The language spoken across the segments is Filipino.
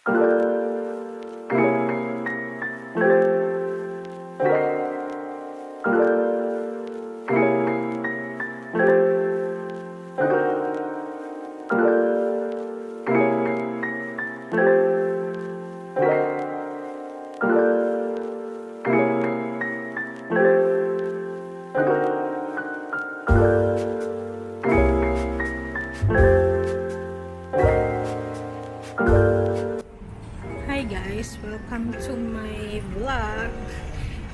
Hi guys, welcome to my vlog.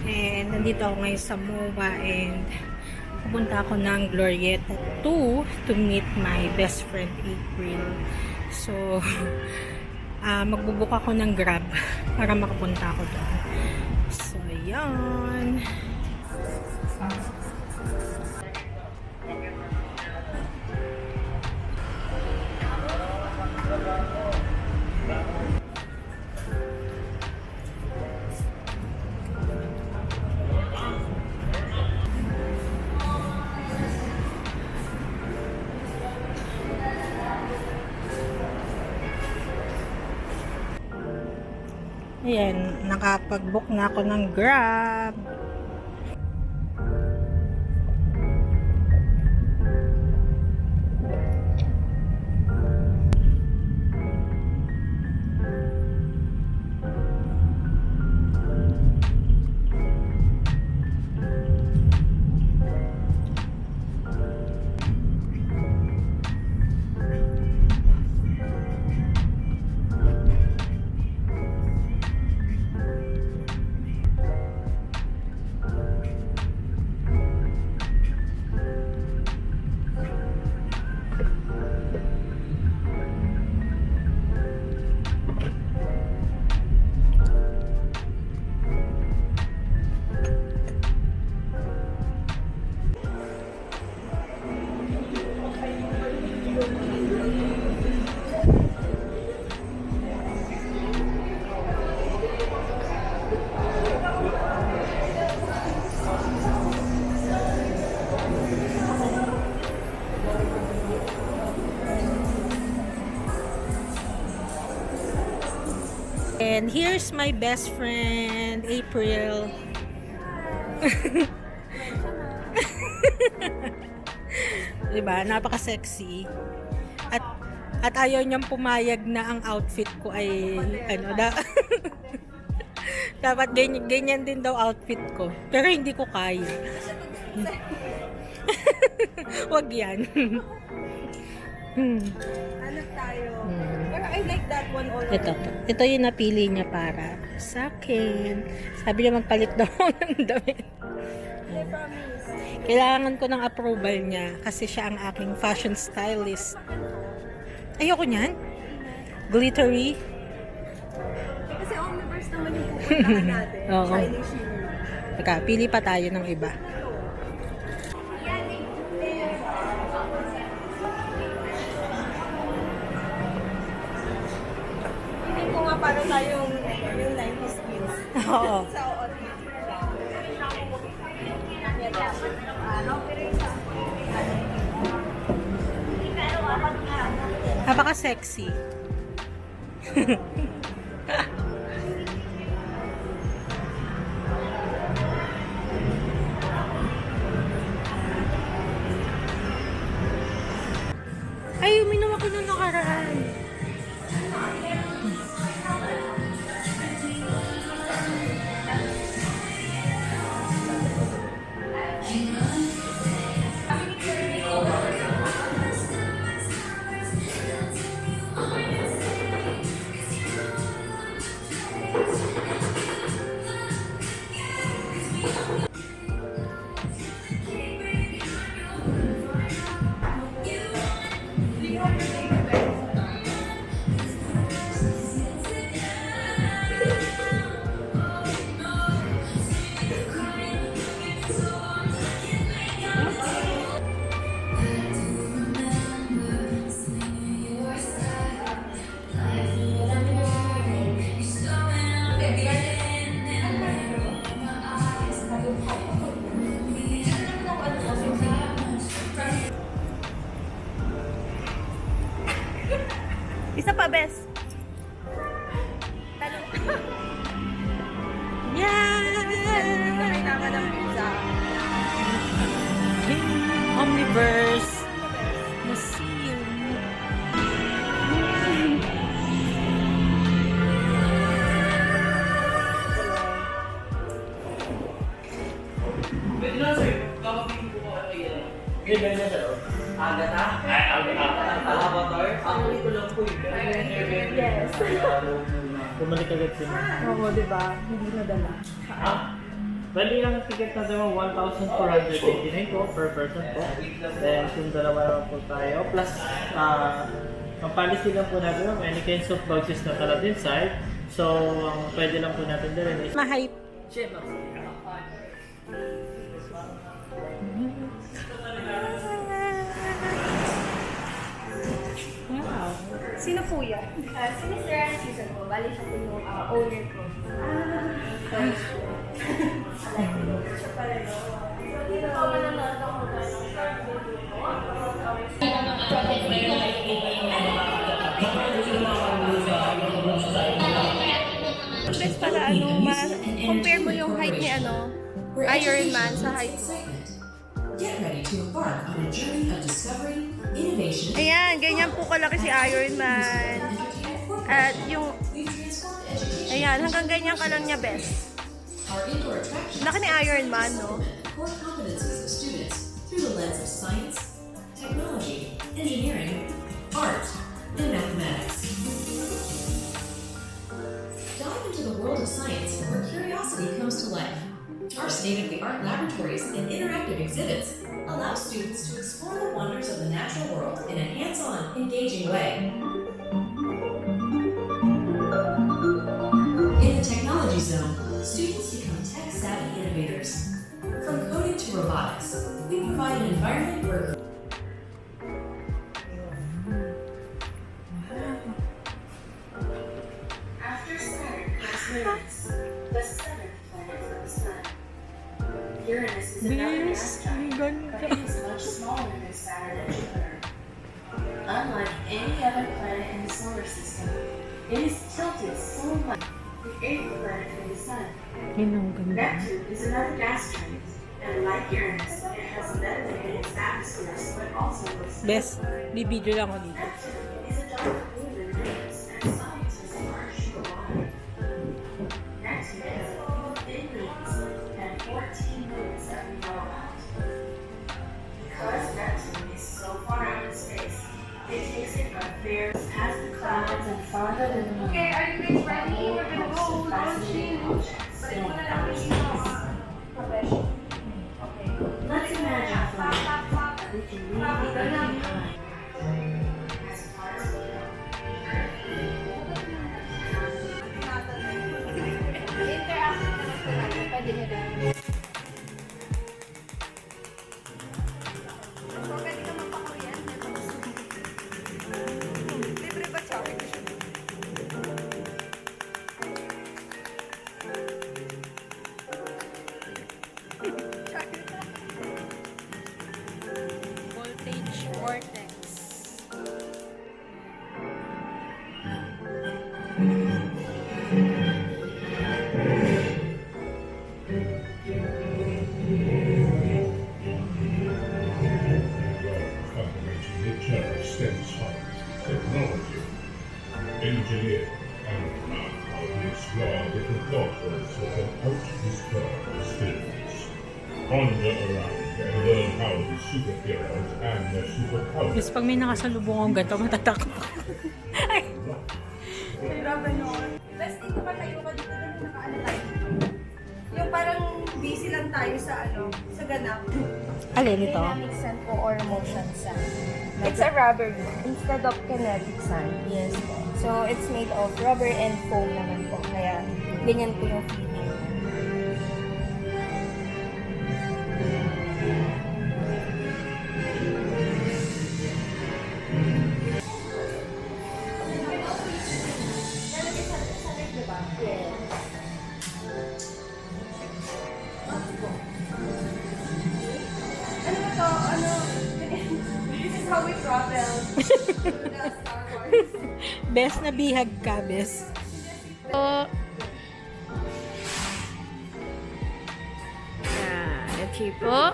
And nandito ako ngayon sa MOA and pupunta ako ng Glorieta 2 to meet my best friend April. So magbubook ako ng Grab para makapunta ako doon. So yan. Ayan, nakapag-book na ako ng Grab. And here's my best friend, April. Diba? Napaka-sexy. At ayaw niyang pumayag na ang outfit ko ay dapat ganyan din daw outfit ko. Pero hindi ko kaya. Wag yan. Hanap tayo. Pero I like that one already. Ito yung napili niya para sa akin. Sabi niya magpalit daw ng damit. I promise. Kailangan ko ng approval niya kasi siya ang aking fashion stylist. Ayoko niyan. Glittery. Kasi omniverse naman yung pupuntahan natin. Oo. Shining shimmer. Teka, pili pa tayo ng iba. Hindi ko nga para tayong yung 90s skills. Oo. Sa OOT. Napaka-sexy. Ay, uminom ako nung nakaraan. Universe Museum. Ganyan na siya, oh. Agad ha? Ay, agad. Alabator? Ang huli ko lang po yun. Yes. Bumalik agad sila. Oo, di ba? Hindi nadala. Bali, ang ticket na naman 1,489 po per person po. Then, kung dalawa naman po tayo. Plus, ang policy lang po natin, any kinds of boxes na talad inside. So, ang pwede lang po natin din is Ma-hype. Wow. Sino po yan? Si Mr. Ryan Susan po, bali siya po yung owner ko. Siya pala no. So, dito po manonood ako ng short video ko. Best para compare mo yung height ni Iron Man sa height mo. Get ready to embark on a journey of discovery, innovation, Ayan, ganyan po kalaki si Iron Man. At yung, we've transformed education. ayan, hanggang ganyan ka lang niya, best. Our indoor attractions Laki ni Iron Man, no? implement the core competencies of students through the lens of science, technology, engineering, art, and mathematics. Dive into the world of science where curiosity comes to life. Our state-of-the-art laboratories and interactive exhibits allow students to explore the wonders of the natural world in a hands-on, engaging way. In the Technology Zone, students become tech-savvy innovators. From coding to robotics, we provide an environment where After Saturn comes Uranus, the seventh planet from the Sun. Uranus is another gas giant, but it is much smaller than Saturn and Jupiter. Unlike any other planet in the solar system, it is tilted so much. The eighth planet from the Sun. Yun ang ganda. Neptune is another gas giant, and like Uranus, it has methane in its atmosphere, so it also looks Best. Bibidyo lang ako dito. Neptune is a dark blue than Venus, and scientists are sure why. Neptune has a few thin rings and 14 moons that we know about. Because Neptune is so far out in space, it takes it a very past the clouds and farther than the moon. Okay, are you guys ready? We're gonna go Fascinating objects in outer space. Let's imagine for a minute that we can leave the Earth behind. As far as we know, Interactive na lang tayo. Pwede nyo rin. So, pwede ka magpa-Korean. Libre ba charge? Voltage vortex. Companies which STEM science, technology, engineering, and now we explore different doctors who can out-discover students. Wander around and learn how the superheroes and their superpowers Yes, pag may nakasalubong akong ganito, matatakot ako. Grabe noon. Best dito pa tayo ka dito na nakaano tayo. Yung parang busy lang tayo sa sa ganap. Alin ito? Dynamic sand po or motion sand. It's a rubber. Instead of kinetic sand. Yes po. So, it's made of rubber and foam naman po. Kaya, ganyan po yung feeling. Ano ba to? This is how we travel. Star Wars. Best na bihag ka, best. So, ito po.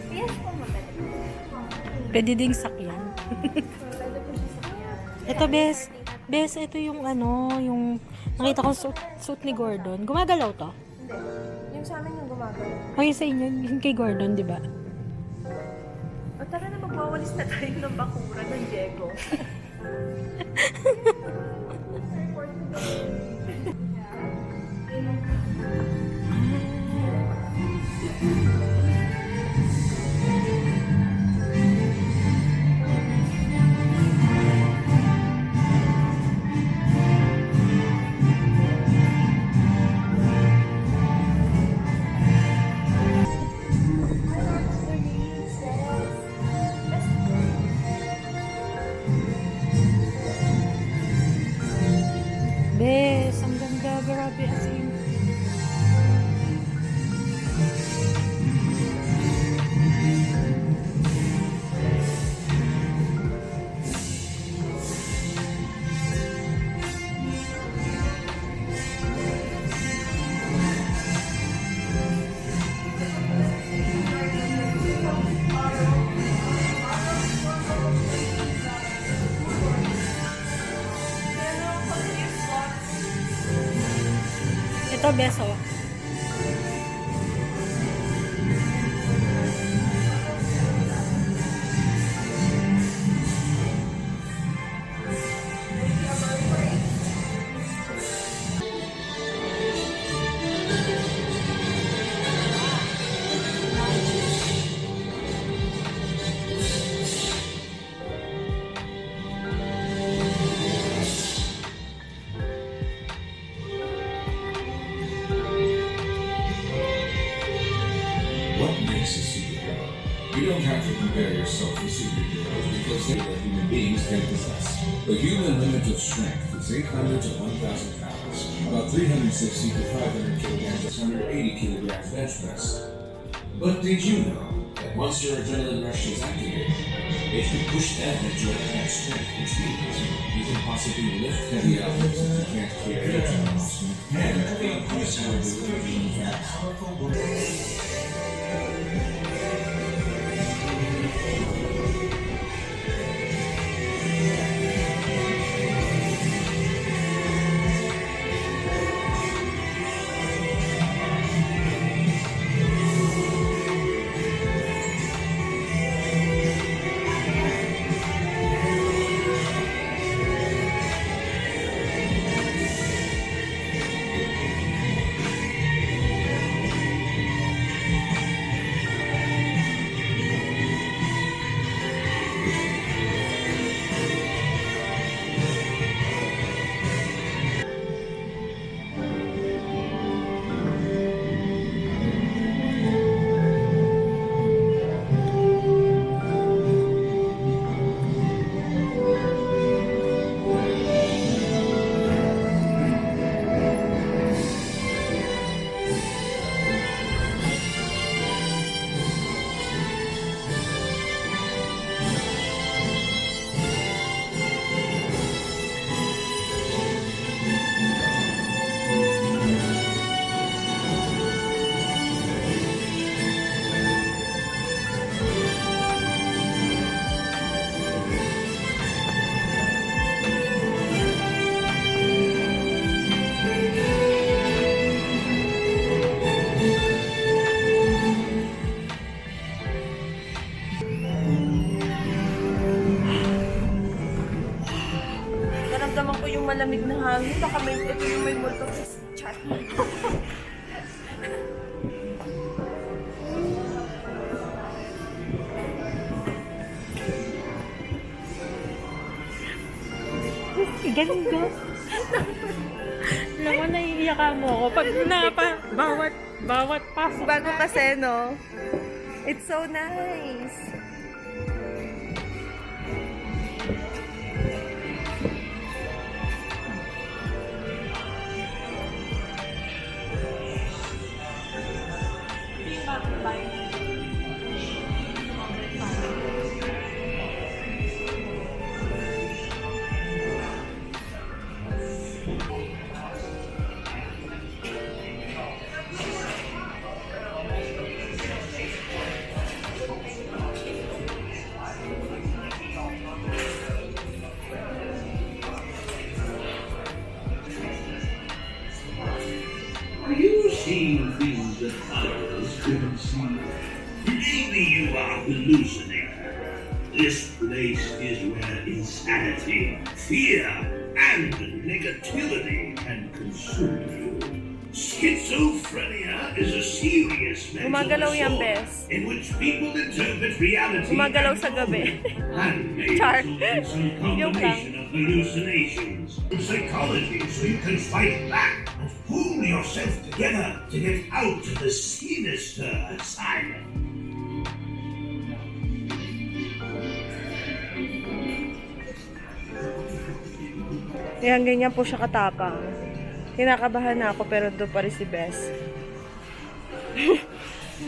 Yes po, mabalik. Pwede ding sakyan. Pwede po siya sa kanya. Ito, Bes. Bes, ito yung ano, yung nakita ko suit ni Gordon. Gumagalaw to? Hindi. Yung sa amin yung gumagalaw. O yung sa inyo, yung kay Gordon, di ba? O tara na, magwawalis na tayo ng bakura ng Diego. Bes, ang ganda. Grabe, as in. Ito, Bes, oh. What makes a superhero? You don't have to compare yourself to superheroes because they are human beings can possess. The human limit of strength is 800 to 1,000 pounds, about 360 to 500 kilograms, 680 kilograms bench press. But did you know that once your adrenaline rush is activated, it can push that into enhanced strength, which means you can possibly lift heavy objects that you can't carry yourself, and increase your ability to move fast. Naramdaman ko yung malamig na hangin. Baka ito yung may multo sa chat. Ganda. Alam mo, naiiyak mo ako. Pag bawat pasok. Bago kasi, no? It's so nice. Are you seeing things that others couldn't see? Maybe you are hallucinating. This place is where insanity, fear, and negativity can consume you. Schizophrenia is a serious mental Gumagalaw yan, disorder Bes. in which people interpret reality Gumagalaw and sa gabi. and may Char. result in some combination of hallucinations. In psychology, so you can fight back and pull yourself together to get out of the sinister asylum. Yan, ganyan po siya katapang. Kinakabahan na ako pero doon pa rin si Bes.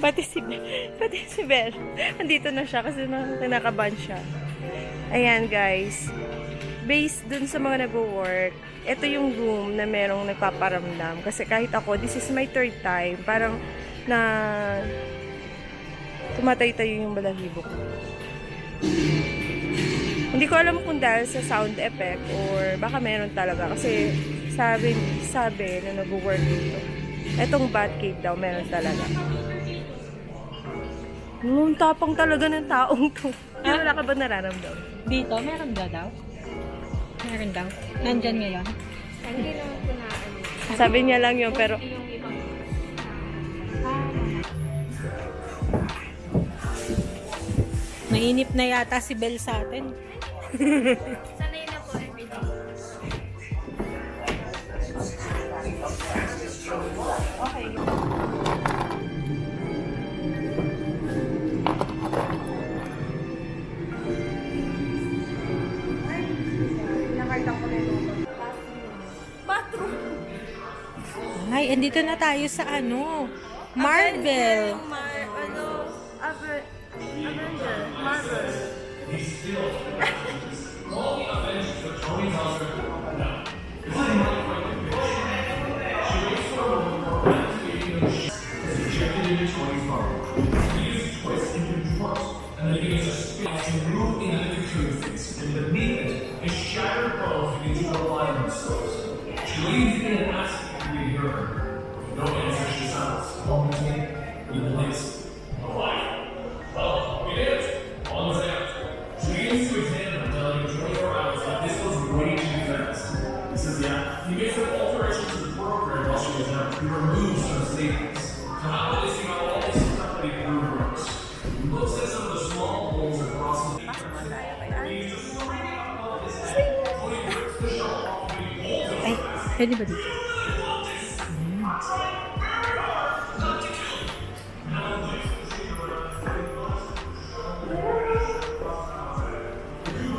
pati si Bel. Andito na siya kasi kinakabahan siya. Ayan guys. Based dun sa mga nag-work, ito yung room na merong nagpaparamdam. Kasi kahit ako, this is my third time. Parang na tumatay-tayo yung balahibo ko. Hindi ko alam kung dahil sa sound effect or baka meron talaga. Kasi sabi na nag-work dito. Etong Batcave daw, meron talaga. Ang tapang talaga ng taong to. Wala ka ba nararamdaman? Dito, meron daw? Meron daw. Nandyan ngayon. Sabi niya lang yun, pero Mainip na yata si Bel sa atin. Sanay na po everyday. okay. Ay, nakita ko na yung bathroom. Ay, andito na tayo sa ano, Marvel. Avenger, Marvel. Ay, pwede ba dito?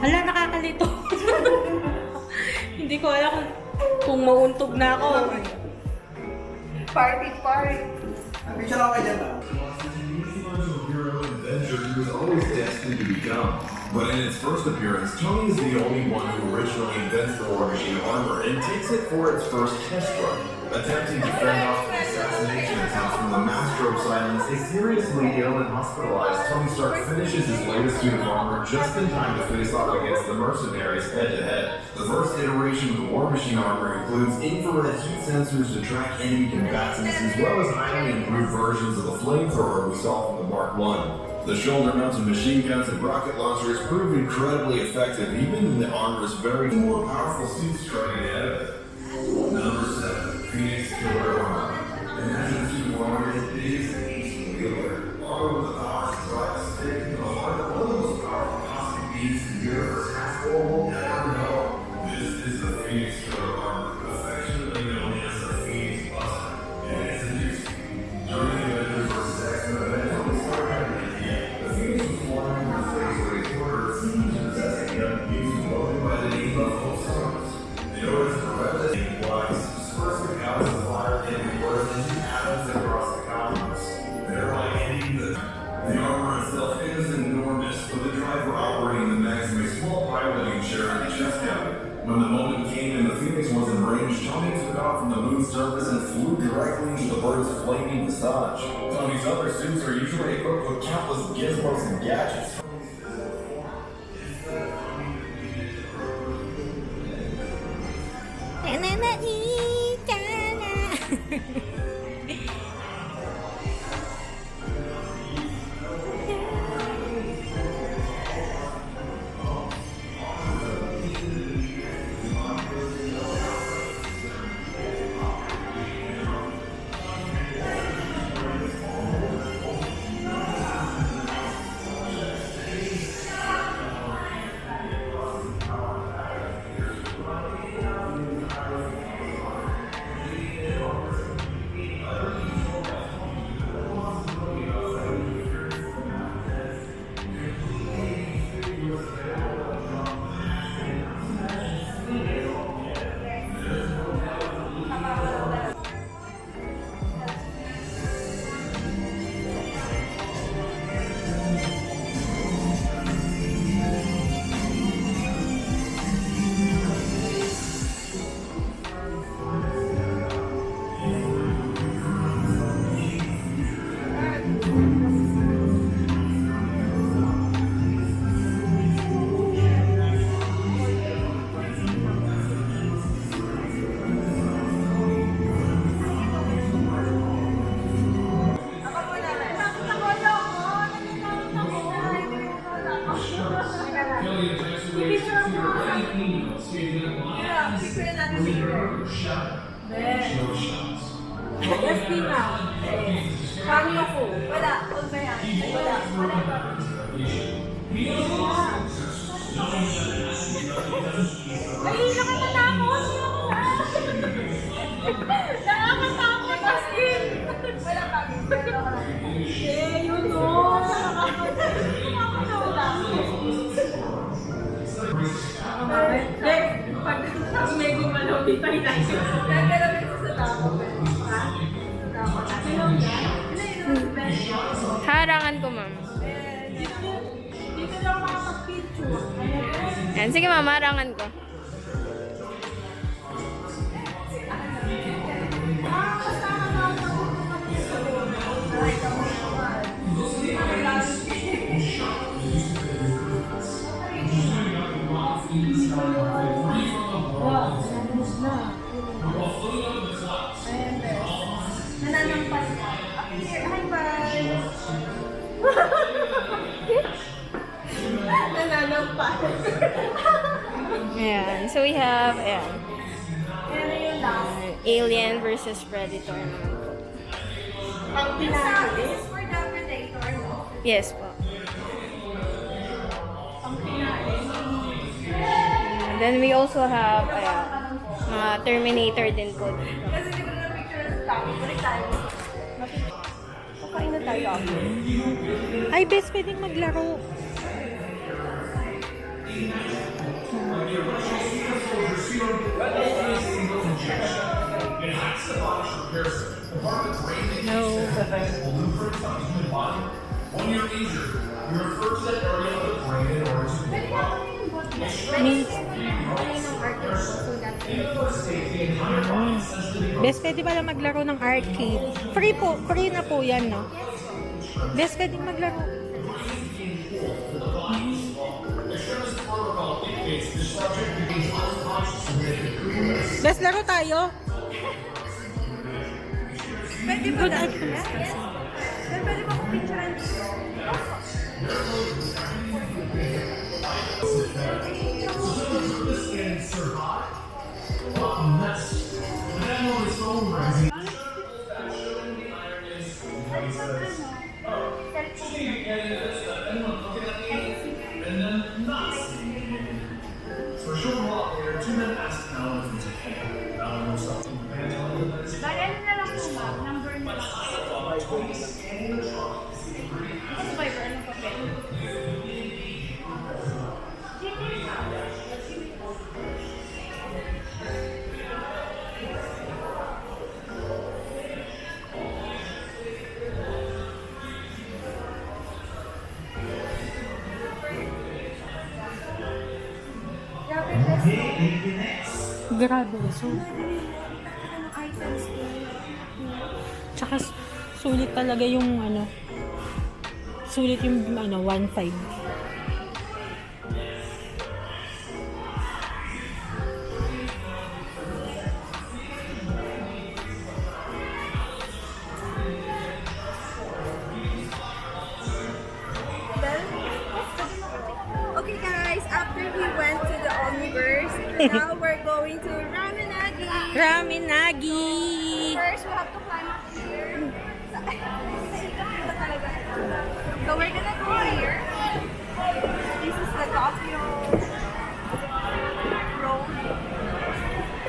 Hala, nakakalito. Hindi ko alam kung mauntog na ako. Party. Adventure he was always destined to become. But in its first appearance, Tony is the only one who originally invents the War Machine armor and takes it for its first test run. Attempting to fend off the assassination attempts from the Master of Silence, a seriously ill and hospitalized Tony Stark finishes his latest suit of armor just in time to face off against the mercenaries head-to-head. The first iteration of the War Machine armor includes infrared heat sensors to track enemy combatants, as well as highly improved versions of the flamethrower we saw from the Mark I. The shoulder-mounted machine guns and rocket launchers proved incredibly effective, even in the armor's very more powerful suits strutting ahead of it. Number 7, Phoenix Killer Armor. Imagine a suit of armor as big as an ancient wheelbarrow, armed with the powers to drive a stick into the heart of one of the most powerful cosmic beings in the universe has never known. This is the Tony sharing the chest cavity. When the moment came and the Phoenix was in range, Tony took off from the moon's surface and flew directly into the bird's flaming visage. Tony's other suits are usually equipped with countless gizmos and gadgets. Harangan ko, ma'am. Ayan, sige ma'am, harangan ko. Ayan, so we have, ayan. Alien versus Predator naman po. Ang pinaka is for the Predator, no? Yes po. And then we also have, ayan, mga Terminator din po. Kasi di ba na picture sa tayo? Balik tayo. Kakain na tayo. Ay, best, pwedeng maglaro. No. Best, pwede pala maglaro ng arcade. Free po, free na po yan, no? Best, pwede maglaro. Best, laro tayo. Pwede ba na? Pwede ba kung picturean? For a short while there, two men asked Alan if he was okay. Alan was something. Number na lang po, ma'am. Number na lang. Grabe. So, tsaka sulit talaga yung ano. Sulit yung 1.5. Okay guys, after we went to the Omniverse, now we're going to Raminagi. Raminagi! First, we have to climb up here. So we're gonna go here. This is the Tokyo road.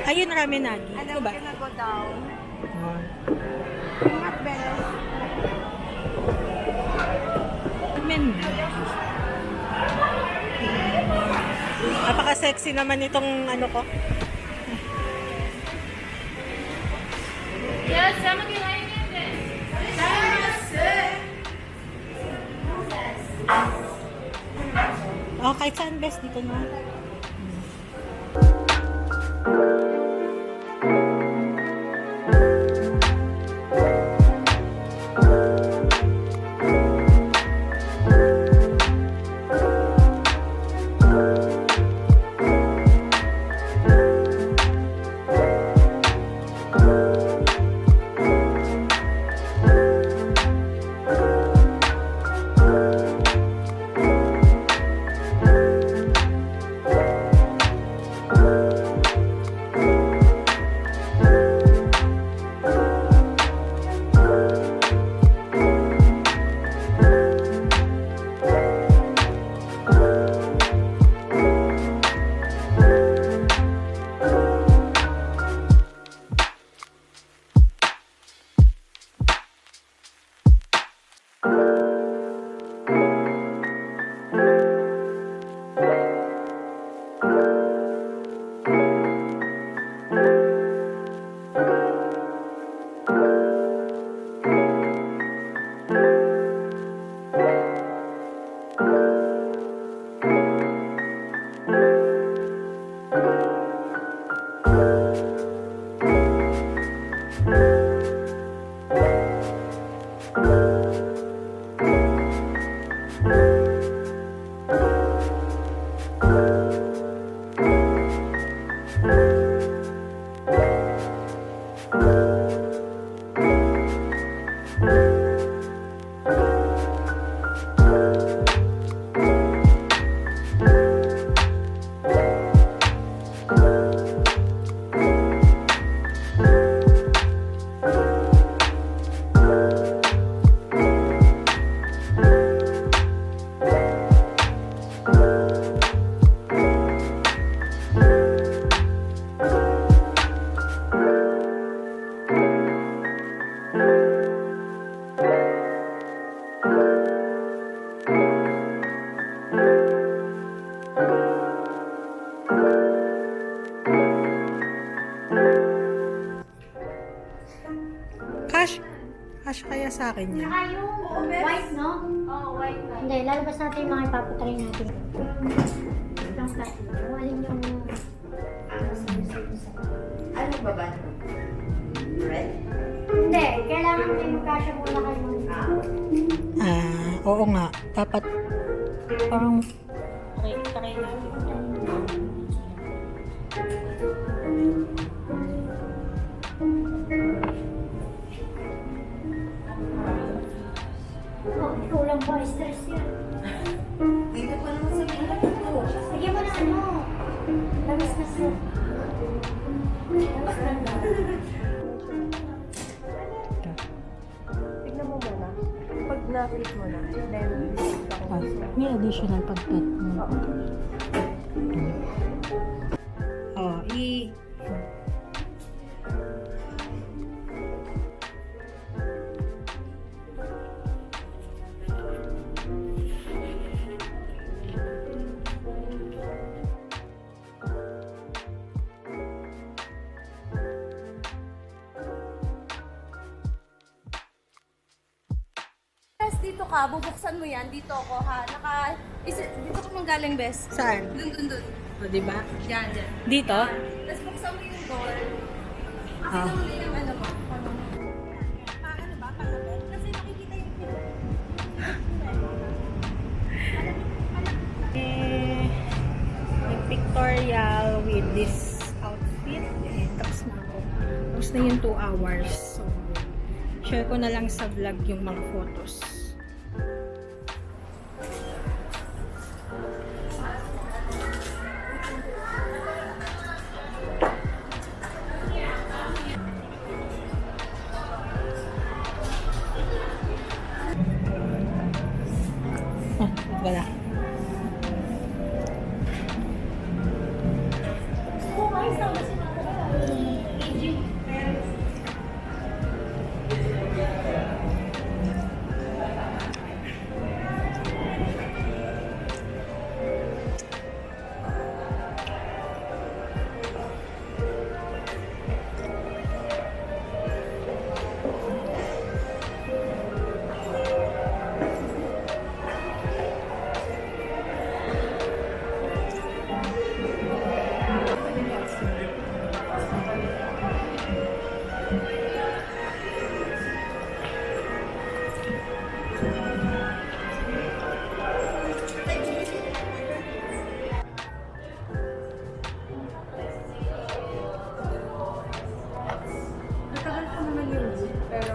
Ayun, Raminagi. And then Ito ba? we're gonna go down. Ah. Not better. Raminagi. Napaka-sexy naman itong ano ko. Oh, kahit saan best dito na. Cash kaya sa akin yan. Saka yung white, no? Oh, white na. Hindi, lalabas natin yung mga ipapatry natin. Itong tatlo. Kung alin yung... Ano ba ba? Red? Hindi, kailangan may magkasya muna kayo. Oo nga. Dapat parang try natin. Oh, ikaw lang ba? Stress yan. Dito pa naman sa mga ito. Sige mo na ano. Lamis na siya. Lamis na. Tignan mo muna. Pag na-click mo na, then May additional pagpet. Oh, dito ka, bubuksan mo yan, dito ako ha. Dito ka mang galing, bes. Saan? Dun. O, diba? Diyan. Dito? Tapos buksan mo yung door. Ah. Pakita mo na yung ano mo. Paano ba? Palabas? Kasi makikita yung May pictorial with this outfit. Tapos na ako. Tapos na yung 2 hours. So, share ko na lang sa vlog yung mga photos. Wala. Matagal ko naman yung week, pero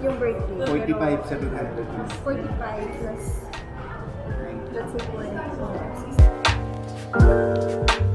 yung birthday. 45,700. 45 plus, let's say 40.